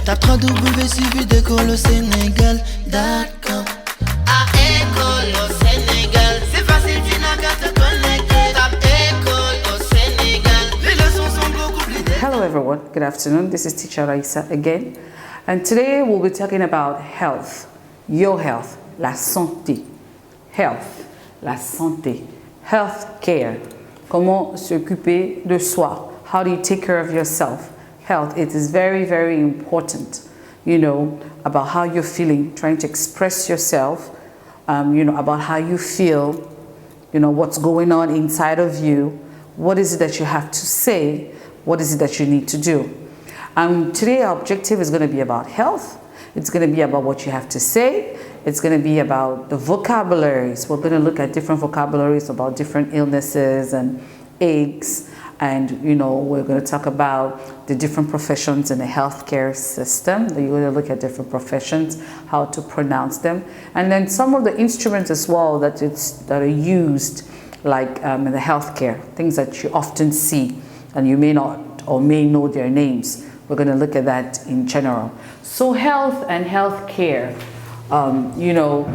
Tape www.suividecolosénégal.com. À École au Sénégal, c'est facile, tu n'as qu'à te connecter. Tape École au Sénégal, les leçons sont beaucoup plus. Hello everyone, good afternoon. This is Teacher Raissa again, and today we'll be talking about health, your health, la santé, health, la santé, health care, comment s'occuper de soi, how do you take care of yourself, health. It is very, very important, you know, about how you're feeling, trying to express yourself, you know, about how you feel, you know, what's going on inside of you, what is it that you have to say, what is it that you need to do. Today our objective is going to be about health. It's going to be about what you have to say. It's going to be about the vocabularies. We're going to look at different vocabularies about different illnesses and aches. And, you know, we're going to talk about the different professions in the healthcare system. You're going to look at different professions, how to pronounce them. And then some of the instruments as well that are used, like in the healthcare, things that you often see and you may not or may know their names. We're going to look at that in general. So health and healthcare, you know,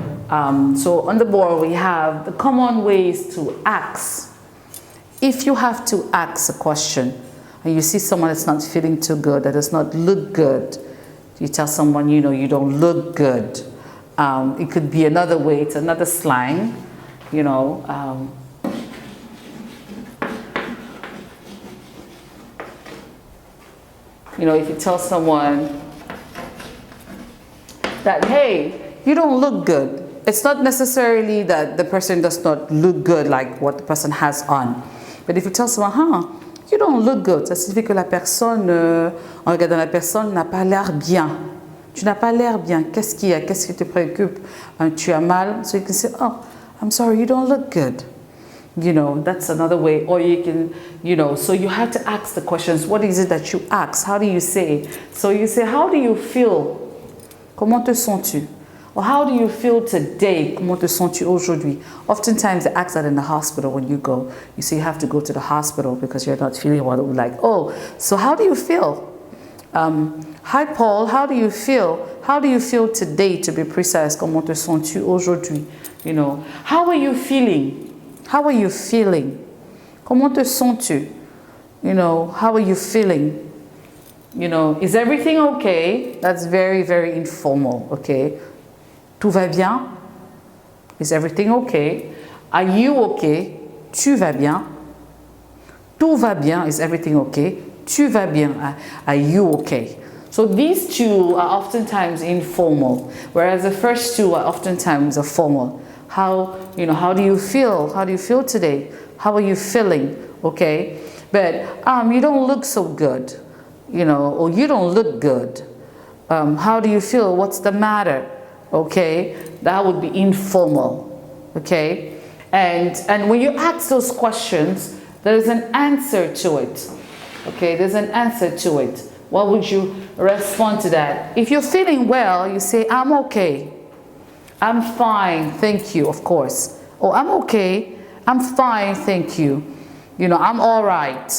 so on the board we have the common ways to ask. If you have to ask a question and you see someone that's not feeling too good, that does not look good, you tell someone, you know, you don't look good. It could be another way, it's another slang, you know. You know, if you tell someone that, hey, you don't look good, it's not necessarily that the person does not look good like what the person has on. But if you tell someone, you don't look good, ça signifie que la personne, en regardant la personne, n'a pas l'air bien. Tu n'as pas l'air bien. Qu'est-ce qu'il y a? Qu'est-ce qui te préoccupe? Tu as mal? So you can say, oh, I'm sorry, you don't look good. You know, that's another way. Or you can, you know, so you have to ask the questions. What is it that you ask? How do you say? So you say, how do you feel? Comment te sens-tu? Or how do you feel today? Comment te sens-tu aujourd'hui? Oftentimes they ask that in the hospital when you go. You say you have to go to the hospital because you're not feeling well. Like, oh, so how do you feel? Hi Paul, how do you feel? How do you feel today, to be precise? Comment te sens-tu aujourd'hui? You know, how are you feeling? How are you feeling? Comment te sens-tu? You know, how are you feeling? You know, is everything okay? That's very, very informal, okay? Tout va bien? Is everything okay? Are you okay? Tu vas bien? Tout va bien? Is everything okay? Tu vas bien? Are you okay? So these two are oftentimes informal, whereas the first two are oftentimes formal. How, you know, how do you feel? How do you feel today? How are you feeling? Okay? But you don't look so good, you know, or you don't look good. How do you feel? What's the matter? Okay? That would be informal. Okay? And when you ask those questions, there is an answer to it. Okay? There's an answer to it. What would you respond to that? If you're feeling well, you say, I'm okay. I'm fine, thank you, of course. Oh, I'm okay. I'm fine, thank you. You know, I'm all right.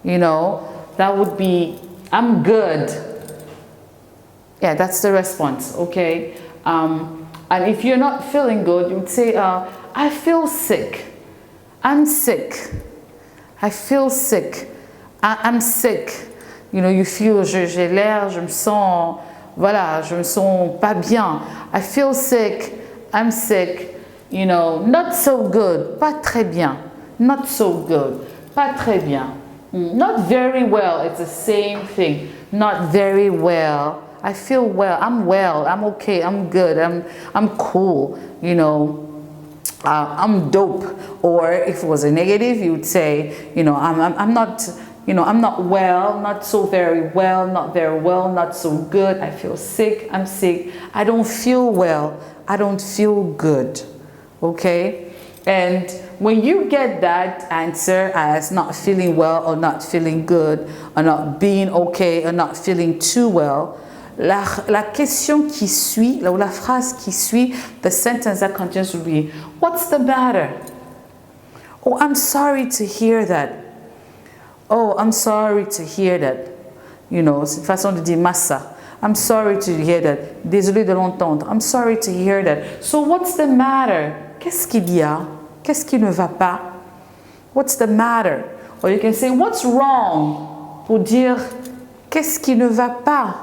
You know, that would be, I'm good. Yeah, that's the response, okay? And if you're not feeling good, you would say, I feel sick. I'm sick. I feel sick. I'm sick. You know, you feel, j'ai l'air, je me sens, voilà, je me sens pas bien. I feel sick. I'm sick. You know, not so good. Pas très bien. Not so good. Pas très bien. Not very well. It's the same thing. Not very well. I feel well. I'm well. I'm okay. I'm good. I'm cool. You know, I'm dope. Or if it was a negative, you would say, you know, I'm not. You know, I'm not well, not so very well, not very well, not so good. I feel sick, I'm sick. I don't feel well, I don't feel good. Okay? And when you get that answer as not feeling well or not feeling good or not being okay or not feeling too well, la question qui suit, ou la phrase qui suit, the sentence that continues will be, what's the matter? Oh, I'm sorry to hear that. Oh, I'm sorry to hear that. You know, c'est une façon de dire massa. I'm sorry to hear that. Désolé de l'entendre. I'm sorry to hear that. So what's the matter? Qu'est-ce qu'il y a? Qu'est-ce qui ne va pas? What's the matter? Or you can say, what's wrong? Pour dire, qu'est-ce qui ne va pas?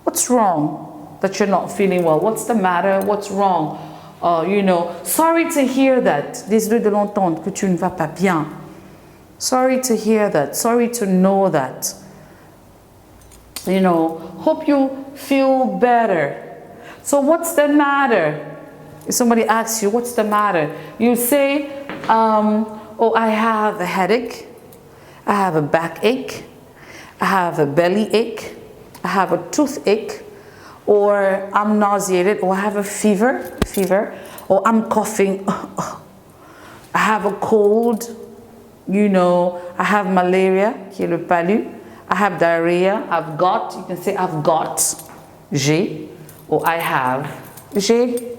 What's wrong that you're not feeling well? What's the matter? What's wrong? You know, sorry to hear that. Désolé de l'entendre que tu ne vas pas bien. Sorry to hear that. Sorry to know that. You know, hope you feel better. So what's the matter? If somebody asks you, what's the matter? You say, oh, I have a headache. I have a backache. I have a belly ache. I have a toothache. Or I'm nauseated. Or I have a fever. Or I'm coughing. I have a cold. You know, I have malaria, qui est le palu. I have diarrhea. I've got. You can say I've got. J'ai. Or I have. J'ai.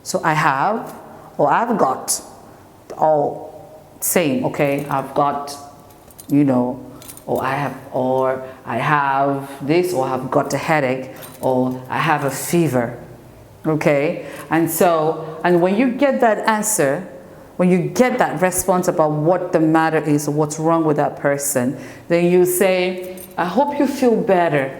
So I have. Or I've got. All same, okay? I've got, you know, or I have this, or I've got a headache, or I have a fever, okay? And so, and when you get that answer, when you get that response about what the matter is, or what's wrong with that person, then you say, I hope you feel better.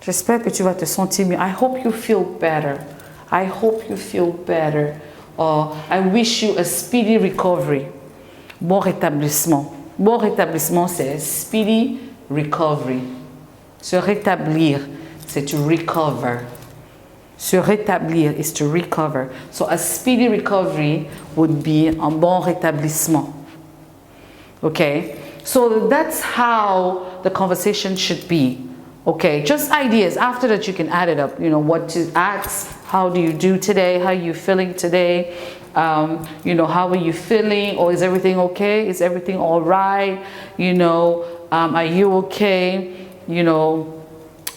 J'espère que tu vas te sentir mieux. I hope you feel better. I hope you feel better. Or I wish you a speedy recovery. Bon rétablissement. Bon rétablissement, c'est speedy recovery. Se rétablir, c'est to recover. Se rétablir is to recover. So a speedy recovery would be un bon rétablissement. Okay? So that's how the conversation should be. Okay, just ideas. After that, you can add it up. You know, what to ask. How do you do today? How are you feeling today? You know, how are you feeling? Or is everything okay? Is everything all right? You know, are you okay? You know,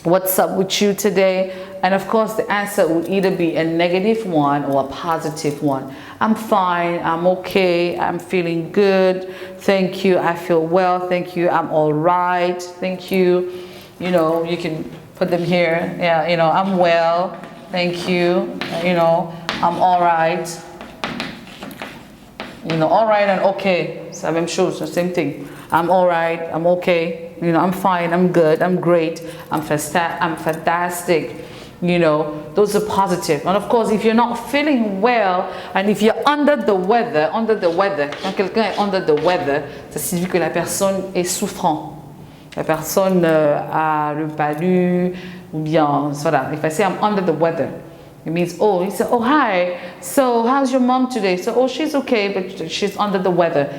what's up with you today? And of course, the answer would either be a negative one or a positive one. I'm fine. I'm okay. I'm feeling good. Thank you. I feel well. Thank you. I'm all right. Thank you. You know, you can put them here. Yeah, you know, I'm well. Thank you. You know, I'm all right. You know, all right and okay. C'est la même chose, the same thing. I'm all right. I'm okay. You know, I'm fine. I'm good. I'm great. I'm fantastic. You know, those are positive. And of course, if you're not feeling well and if you're under the weather, quand quelqu'un est under the weather, ça signifie que la personne est souffrant. La personne a le palu, ou bien, voilà. If I say I'm under the weather, it means, oh, he said, oh, hi. So, how's your mom today? So, oh, she's okay, but she's under the weather.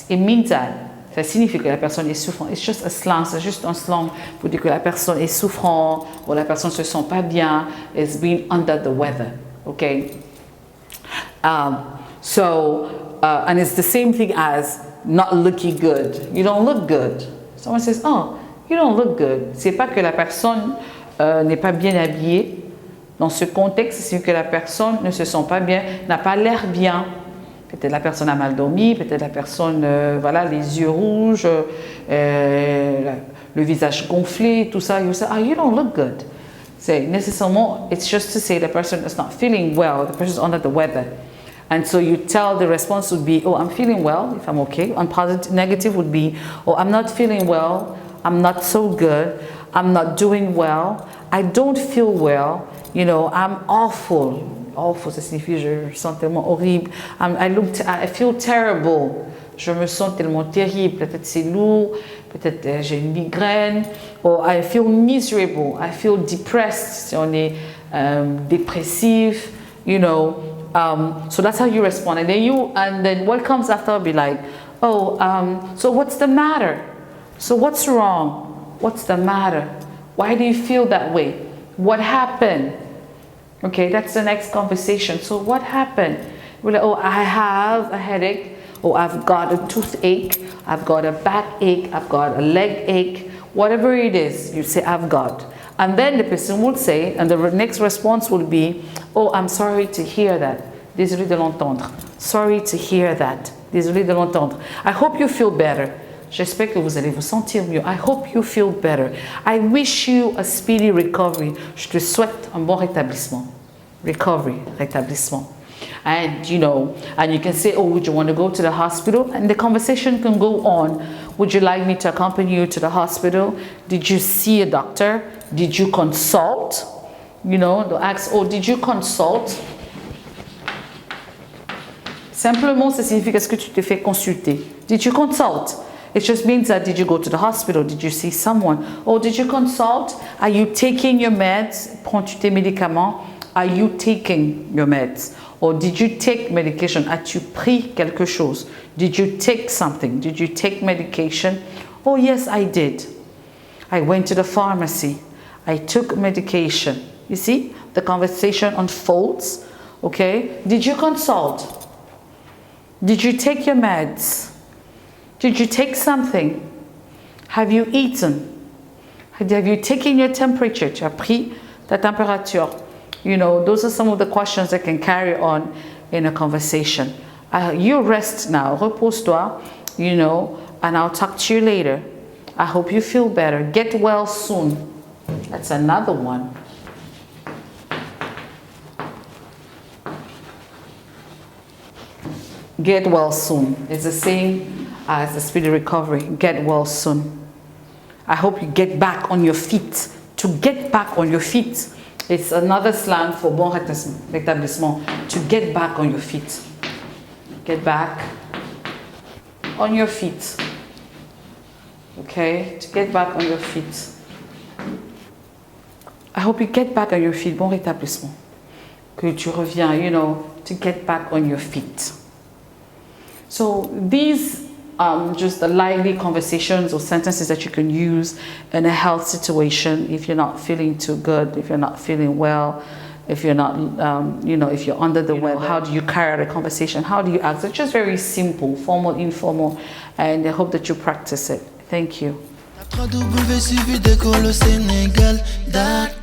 It means that. Ça signifie que la personne est souffrante. It's just a slang, c'est juste un slang pour dire que la personne est souffrante, ou la personne se sent pas bien, is being under the weather, okay? And it's the same thing as not looking good. You don't look good. Someone says, oh, you don't look good. C'est pas que la personne n'est pas bien habillée. Dans ce contexte, c'est que la personne ne se sent pas bien, n'a pas l'air bien. Peut-être la personne a mal dormi, peut-être la personne, voilà, les yeux rouges, le visage gonflé, tout ça. You say, oh, you don't look good. C'est nécessairement, it's just to say the person is not feeling well, the person is under the weather. And so you tell the response would be, oh, I'm feeling well, if I'm okay. And positive, negative would be, oh, I'm not feeling well, I'm not so good, I'm not doing well, I don't feel well, you know, I'm awful. Awful, ça signifie je me sens tellement horrible. I feel terrible. Je me sens tellement terrible. Peut-être c'est lourd, peut-être j'ai une migraine. Or I feel miserable, I feel depressed. Si on est dépressif, you know. So that's how you respond, and then what comes after will be like, oh, so what's the matter? So what's wrong? What's the matter? Why do you feel that way? What happened? Okay, that's the next conversation. So what happened? We're like, oh, I have a headache, or I've got a toothache, I've got a backache, I've got a leg ache, whatever it is, you say I've got. And then the person would say, and the next response will be, oh, I'm sorry to hear that. Désolé de l'entendre. Sorry to hear that. Désolé de l'entendre. I hope you feel better. J'espère que vous allez vous sentir mieux. I hope you feel better. I wish you a speedy recovery. Je te souhaite un bon rétablissement. Recovery, rétablissement. And and you can say, oh, would you want to go to the hospital? And the conversation can go on. Would you like me to accompany you to the hospital? Did you see a doctor? Did you consult? They'll ask, oh, did you consult? Simplement, ça signifie qu'est-ce que tu t'es fait consulter? Did you consult? It just means that did you go to the hospital? Did you see someone? Or did you consult? Are you taking your meds? Prends-tu tes médicaments? Are you taking your meds? Or did you take medication? As-tu pris quelque chose? Did you take something? Did you take medication? Oh, yes, I did. I went to the pharmacy. I took medication. You see, the conversation unfolds. Okay? Did you consult? Did you take your meds? Did you take something? Have you eaten? Have you taken your temperature? Tu as pris ta température? Those are some of the questions that can carry on in a conversation. You rest now. Repose-toi, and I'll talk to you later. I hope you feel better. Get well soon. That's another one. Get well soon. It's the same as the speedy recovery. Get well soon. I hope you get back on your feet. To get back on your feet. It's another slang for bon rétablissement. To get back on your feet. Get back on your feet. Okay? To get back on your feet. I hope you get back on your feet. Bon rétablissement. Que tu reviens, to get back on your feet. So these just the lively conversations or sentences that you can use in a health situation if you're not feeling too good, if you're not feeling well, if you're not, if you're under the weather. How do you carry out a conversation? How do you act? It's just very simple, formal, informal, and I hope that you practice it. Thank you. www.suividecolosénégal.com